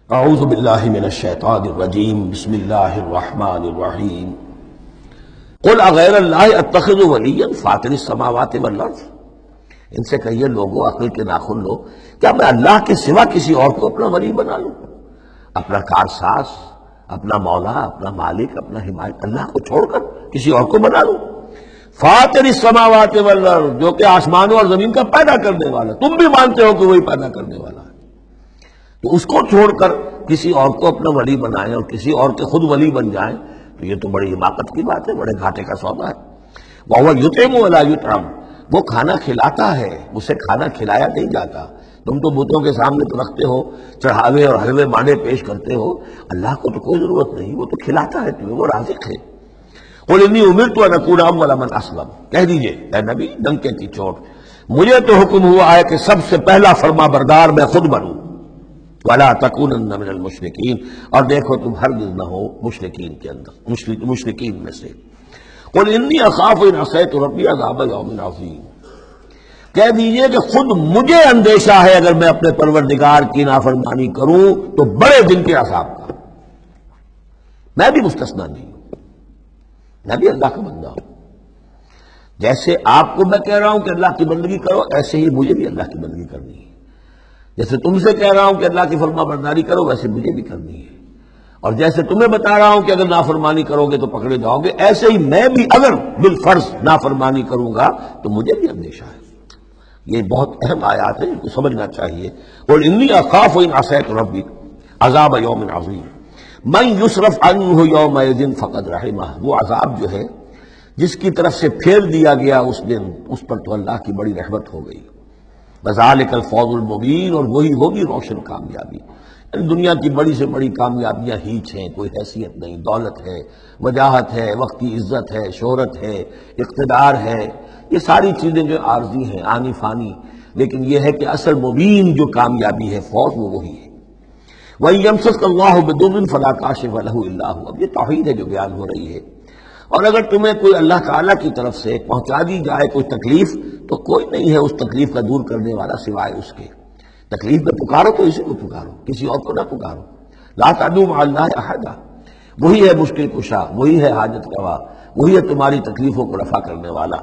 اعوذ باللہ من الشیطان الرجیم بسم اللہ الرحمن الرحیم قل اغیر اللہ اتخذ ولیا فاطر السماوات والارض، ان سے کہیے لوگوں عقل کے ناخن لو، کیا میں اللہ کے سوا کسی اور کو اپنا ولی بنا لوں؟ اپنا کارساز، اپنا مولا، اپنا مالک، اپنا حمایت اللہ کو چھوڑ کر کسی اور کو بنا لوں؟ فاطر السماوات والارض، جو کہ آسمانوں اور زمین کا پیدا کرنے والا، تم بھی مانتے ہو کہ وہی پیدا کرنے والا ہے، تو اس کو چھوڑ کر کسی اور کو اپنا ولی بنائیں اور کسی اور کے خود ولی بن جائیں، تو یہ تو بڑی حماقت کی بات ہے، بڑے گھاٹے کا سودا ہے۔ وَهُوَ يُطْعِمُ وَلَا يُطْعَمُ، وہ کھانا کھلاتا ہے، اسے کھانا کھلایا نہیں جاتا۔ تم تو بتوں کے سامنے تو رکھتے ہو، چڑھاوے اور حلوے مانڈے پیش کرتے ہو، اللہ کو تو کوئی ضرورت نہیں، وہ تو کھلاتا ہے تمہیں، وہ رازق ہے۔ قُلْ إِنِّي أُمِرْتُ أَنْ أَكُونَ أَوَّلَ مَنْ أَسْلَمَ، کہہ دیجئے اے نبی ڈنکے کی چوٹ، مجھے تو حکم ہوا ہے کہ سب سے پہلا فرما بردار میں خود بنوں۔ وَلَا تَكُونَنَّ مِنَ الْمُشْرِكِينَ، اور دیکھو تم ہرگز نہ ہو مشرکین کے اندر، مشرکین میں سے۔ قُلْ إِنِّي أَخَافُ إِنْ عَصَيْتُ رَبِّي عَذَابَ يَوْمٍ عَظِيمٍ، کہہ دیجئے کہ خود مجھے اندیشہ ہے اگر میں اپنے پروردگار کی نافرمانی کروں تو بڑے دن کے عذاب کا۔ میں بھی مستثنیٰ نہیں ہوں، میں بھی اللہ کا بندہ ہوں۔ جیسے آپ کو میں کہہ رہا ہوں کہ اللہ کی بندگی کرو، ایسے ہی مجھے بھی اللہ کی بندگی کرنی ہے۔ جیسے تم سے کہہ رہا ہوں کہ اللہ کی فرما برداری کرو، ویسے مجھے بھی کرنی ہے۔ اور جیسے تمہیں بتا رہا ہوں کہ اگر نافرمانی کرو گے تو پکڑے جاؤ گے، ایسے ہی میں بھی اگر بالفرض نافرمانی کروں گا تو مجھے بھی اندیشہ ہے۔ یہ بہت اہم آیات ہیں، ان کو سمجھنا چاہیے۔ قُلْ إِنِّي أَخَافُ إِنْ عَصَيْتُ رَبِّي عَذَابَ يَوْمٍ عَظِيمٍ مَنْ يُصْرَفْ عَنْهُ يَوْمَئِذٍ فَقَدْ رَحِمَهُ، وہ عذاب جو ہے جس کی طرف سے پھیر دیا گیا اس دن، اس پر تو اللہ کی بڑی رحمت ہو گئی۔ وَذَلِكَ الْفَوْزُ الْمُبِينُ، اور وہی ہوگی روشن کامیابی۔ دنیا کی بڑی سے بڑی کامیابیاں ہیچ ہیں، کوئی حیثیت نہیں، دولت ہے، وجاہت ہے، وقتی عزت ہے، شہرت ہے، اقتدار ہے، یہ ساری چیزیں جو عارضی ہیں، آنی فانی، لیکن یہ ہے کہ اصل مبین جو کامیابی ہے، فوز وہ وہی ہے۔ وَإِن يَمْسَسْكَ اللَّهُ بِضُرٍّ فَلَا كَاشِفَ لَهُ إِلَّا هُوَ، اب یہ توحید ہے جو بیان ہو رہی ہے۔ اور اگر تمہیں کوئی اللہ تعالیٰ کی طرف سے پہنچا دی جائے کوئی تکلیف، تو کوئی نہیں ہے اس تکلیف کا دور کرنے والا سوائے اس کے۔ تکلیف میں پکارو تو اسی کو پکارو، کسی اور کو نہ پکارو۔ لا تدعوا مع اللہ احدا، وہی ہے مشکل کشا، وہی ہے حاجت روا، وہی ہے تمہاری تکلیفوں کو رفع کرنے والا۔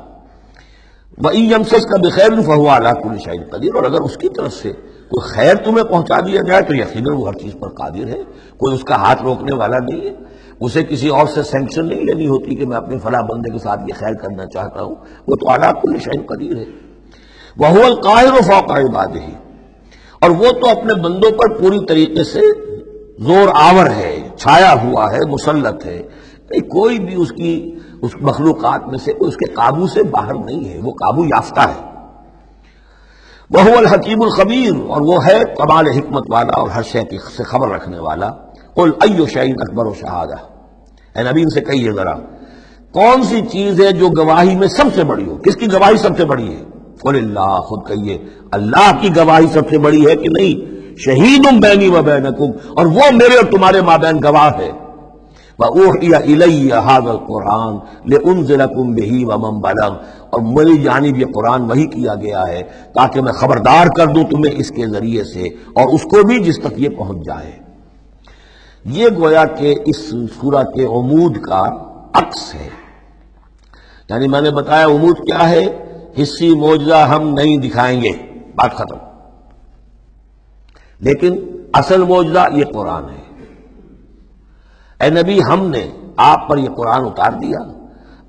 وَإِن يَمْسَسْكَ بِخَيْرٍ فَهُوَ عَلَىٰ كُلِّ شَيْءٍ قَدِيرٌ، اور اگر اس کی طرف سے کوئی خیر تمہیں پہنچا دیا جائے تو یقیناً وہ ہر چیز پر قادر ہے، کوئی اس کا ہاتھ روکنے والا نہیں ہے۔ اسے کسی اور سے سینکشن نہیں لینی ہوتی کہ میں اپنے فلاں بندے کے ساتھ یہ خیر کرنا چاہتا ہوں، وہ تو عَلَىٰ كُلِّ شَيْءٍ قَدِيرٌ ہے۔ وَهُوَ الْقَاهِرُ فَوْقَ عِبَادِهِ، اور وہ تو اپنے بندوں پر پوری طریقے سے زور آور ہے، چھایا ہوا ہے، مسلط ہے، کوئی بھی اس مخلوقات میں سے کوئی اس کے قابو سے باہر نہیں ہے، وہ قابو یافتہ ہے۔ وَهُوَ الْحَكِيمُ الْخَبِيرُ، اور وہ ہے کمال حکمت والا اور ہر شے کی سے خبر رکھنے والا۔ قُلْ أَيُّ شَيْءٍ أَكْبَرُ شَهَادَةً، اے نبی ان سے کہیے ذرا کون سی چیز ہے جو گواہی میں سب سے بڑی ہو؟ کس کی گواہی سب سے بڑی ہے؟ قُلِ اللَّهُ، خود کہیے اللہ کی گواہی سب سے بڑی ہے کہ نہیں؟ شَهِيدٌ بَيْنِي وَبَيْنَكُمْ، اور وہ میرے اور تمہارے مابین گواہ ہے۔ وَأُوحِيَ إِلَيَّ هَذَا الْقُرْآنُ لِأُنذِرَكُم بِهِ وَمَن بَلَغَ، اور میری جانب یہ قرآن وحی کیا گیا ہے تاکہ میں خبردار کر دوں تمہیں اس کے ذریعے سے اور اس کو بھی جس تک یہ پہنچ جائے۔ یہ گویا کہ اس سورہ کے عمود کا عکس ہے، یعنی میں نے بتایا عمود کیا ہے، حصی معجزہ ہم نہیں دکھائیں گے، بات ختم، لیکن اصل معجزہ یہ قرآن ہے۔ اے نبی ہم نے آپ پر یہ قرآن اتار دیا،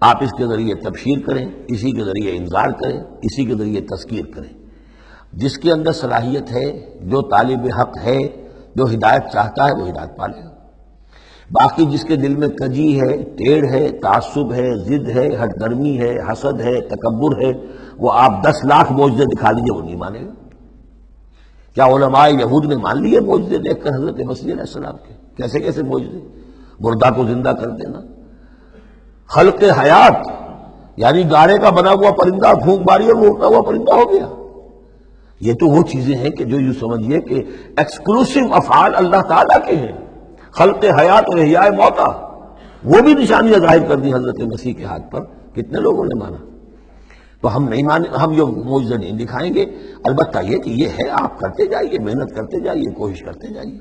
آپ اس کے ذریعے تبشیر کریں، اسی کے ذریعے انذار کریں، اسی کے ذریعے تذکیر کریں۔ جس کے اندر صلاحیت ہے، جو طالب حق ہے، جو ہدایت چاہتا ہے وہ ہدایت پالے گا۔ باقی جس کے دل میں کجی ہے، ٹیڑھ ہے، تعصب ہے، ضد ہے، ہٹ درمی ہے، حسد ہے، تکبر ہے، وہ آپ 10 لاکھ معجزے دکھا دیجئے وہ نہیں مانے گا۔ کیا علماء یہود نے مان لیے معجزے دیکھ کر حضرت مسیح علیہ السلام کے؟ کیسے کیسے معجزے، مردہ کو زندہ کر دینا، خلق حیات، یعنی گارے کا بنا ہوا پرندہ پھونک ماری اور وہ اڑتا ہوا پرندہ ہو گیا۔ یہ تو وہ چیزیں ہیں کہ جو یوں سمجھیے کہ ایکسکلوسیو افعال اللہ تعالیٰ کے ہیں، خلق حیات اور احیاء موتا، وہ بھی نشانیاں ظاہر کر دی حضرت مسیح کے ہاتھ پر، کتنے لوگوں نے مانا؟ تو ہم نہیں مانے، ہم یہ معجزہ نہیں دکھائیں گے، البتہ یہ کہ یہ ہے، آپ کرتے جائیے، محنت کرتے جائیے، کوشش کرتے جائیے۔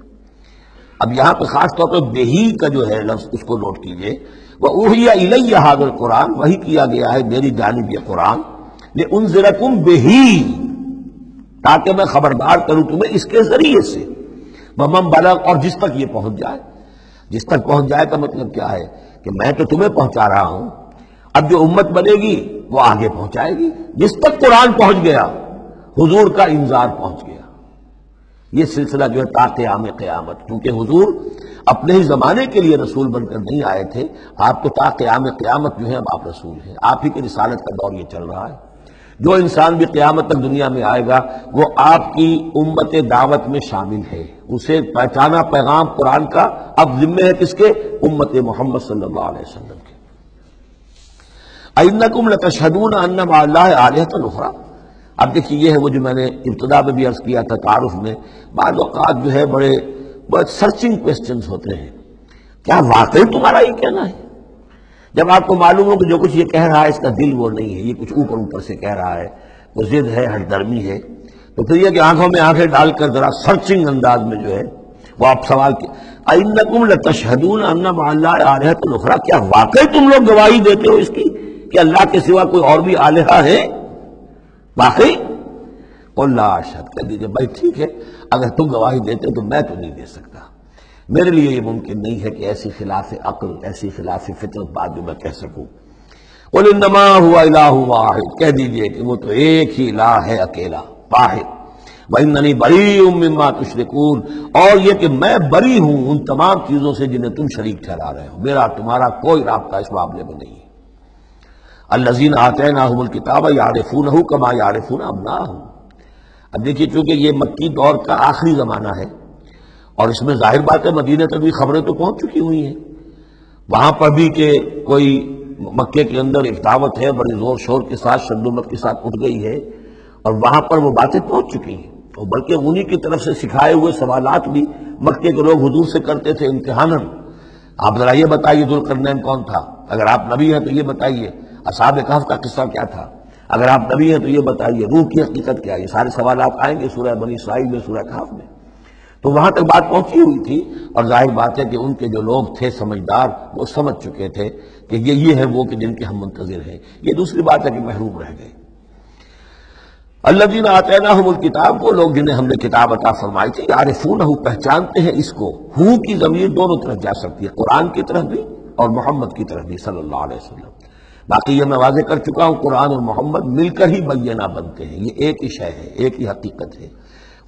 اب یہاں پہ خاص طور پہ بہی کا جو ہے لفظ اس کو نوٹ کیجئے، وَأُوحِيَ إِلَيَّ هَذَا الْقُرْآنُ، وحی کیا گیا ہے میری جانب یہ قرآن، لِأُنذِرَكُم بِهِ، تاکہ میں خبردار کروں تمہیں اس کے ذریعے سے، وَمَن بَلَغَ، اور جس تک یہ پہنچ جائے۔ جس تک پہنچ جائے کا مطلب کیا ہے کہ میں تو تمہیں پہنچا رہا ہوں، اب جو امت بنے گی وہ آگے پہنچائے گی۔ جس تک قرآن پہنچ گیا حضور کا انذار پہنچ گیا۔ یہ سلسلہ جو ہے تا قیام قیامت، کیونکہ حضور اپنے ہی زمانے کے لیے رسول بن کر نہیں آئے تھے، آپ تو تا قیام قیامت جو ہے اب آپ رسول ہیں، آپ ہی کی رسالت کا دور یہ چل رہا ہے۔ جو انسان بھی قیامت تک دنیا میں آئے گا وہ آپ کی امت دعوت میں شامل ہے، اسے پہچانا پیغام قرآن کا اب ذمہ ہے کس کے؟ امت محمد صلی اللہ علیہ وسلم کے۔ اَإِنَّكُمْ لَتَشْهَدُونَ أَنَّ مَعَ اللَّهِ آلِهَةً أُخْرَىٰ، اب دیکھیے یہ ہے وہ جو میں نے ابتدا میں بھی عرض کیا تھا تعارف میں، بعض اوقات جو ہے بڑے سرچنگ کویسچنز ہوتے ہیں، کیا واقعی تمہارا یہ کہنا ہے؟ جب آپ کو معلوم ہو کہ جو کچھ یہ کہہ رہا ہے اس کا دل وہ نہیں ہے، یہ کچھ اوپر اوپر سے کہہ رہا ہے، وہ ضد ہے، ہٹ درمی ہے، تو پھر یہ کہ آنکھوں میں آنکھیں ڈال کر ذرا سرچنگ انداز میں جو ہے وہ آپ سوال کی اِنَّكُمْ لَتَشْهَدُونَ أَنَّ مَعَ اللَّهِ آلِهَةً أُخْرَىٰ، کیا واقعی تم لوگ گواہی دیتے ہو اس کی کہ اللہ کے سوا کوئی اور بھی آلہہ ہے؟ واقعی؟ قُل لَا أَشْهَدُ، کہہ دیجیے بھائی ٹھیک ہے، اگر تم گواہی دیتے تو میں تو نہیں دے سکتا، میرے لیے یہ ممکن نہیں ہے کہ ایسی خلاف عقل، ایسی خلاف فطرت بات جو میں کہہ سکوں۔ قُلْ إِنَّمَا هُوَ إِلَٰهٌ وَاحِدٌ، کہہ دیجیے کہ وہ تو ایک ہی الہ ہے، اکیلا، واحد۔ وَإِنَّنِي بَرِيءٌ مِّمَّا تُشْرِكُونَ، اور یہ کہ میں بری ہوں ان تمام چیزوں سے جنہیں تم شریک ٹھہرا رہے ہو، میرا تمہارا کوئی رابطہ اس معاملے میں نہیں ہے۔ الَّذِينَ آتَيْنَاهُمُ الْكِتَابَ يَعْرِفُونَهُ كَمَا يَعْرِفُونَ أَبْنَاءَهُمْ۔ اب دیکھیے چونکہ یہ مکی دور کا آخری زمانہ ہے اور اس میں ظاہر بات ہے مدینہ تک بھی خبریں تو پہنچ چکی ہوئی ہیں، وہاں پر بھی کہ کوئی مکے کے اندر ایک دعوت ہے بڑی زور شور کے ساتھ، شدت کے ساتھ اٹھ گئی ہے، اور وہاں پر وہ باتیں پہنچ چکی ہیں، اور بلکہ انہی کی طرف سے سکھائے ہوئے سوالات بھی مکے کے لوگ حضور سے کرتے تھے امتحاناً۔ آپ ذرا یہ بتائیے ذوالقرنین کون تھا؟ اگر آپ نبی ہیں تو یہ بتائیے، اصحاب کہف کا قصہ کیا تھا؟ اگر آپ نبی ہیں تو یہ بتائیے، روح کی حقیقت کیا ہے؟ یہ سارے سوالات آئیں گے سورہ بنی اسرائیل میں، سورہ کہف میں۔ تو وہاں تک بات پہنچی ہوئی تھی، اور ظاہر بات ہے کہ ان کے جو لوگ تھے سمجھدار وہ سمجھ چکے تھے کہ یہ ہے وہ کہ جن کے ہم منتظر ہیں۔ یہ دوسری بات ہے کہ محروم رہ گئے۔ الذین آتیناہم الکتاب، وہ لوگ جنہیں ہم نے کتاب عطا فرمائی تھی، یعرفونہ، پہچانتے ہیں اس کو۔ ہو کی ضمیر دونوں طرف جا سکتی ہے، قرآن کی طرف بھی اور محمد کی طرف بھی صلی اللہ علیہ وسلم۔ باقی یہ میں واضح کر چکا ہوں، قرآن اور محمد مل کر ہی بینہ بنتے ہیں، یہ ایک ہی شے ہے، ایک ہی حقیقت ہے۔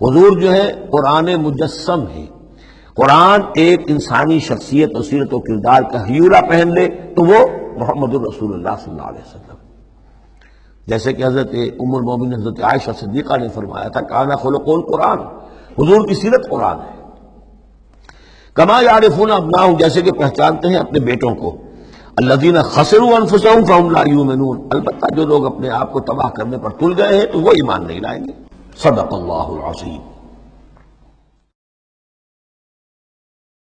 حضور جو ہے قرآن مجسم ہے، قرآن ایک انسانی شخصیت اور سیرت و کردار کا ہیولہ پہن لے تو وہ محمد الرسول اللہ صلی اللہ علیہ وسلم، جیسے کہ حضرت ام المومنین حضرت عائشہ صدیقہ نے فرمایا تھا کان خلق القرآن، حضور کی سیرت قرآن ہے۔ کما یعرفون ابناہم، جیسے کہ پہچانتے ہیں اپنے بیٹوں کو۔ الذین خسروا انفسهم فهم لا یؤمنون، البتہ جو لوگ اپنے آپ کو تباہ کرنے پر تل گئے ہیں تو وہ ایمان نہیں لائیں گے۔ صدق اللہ العظیم۔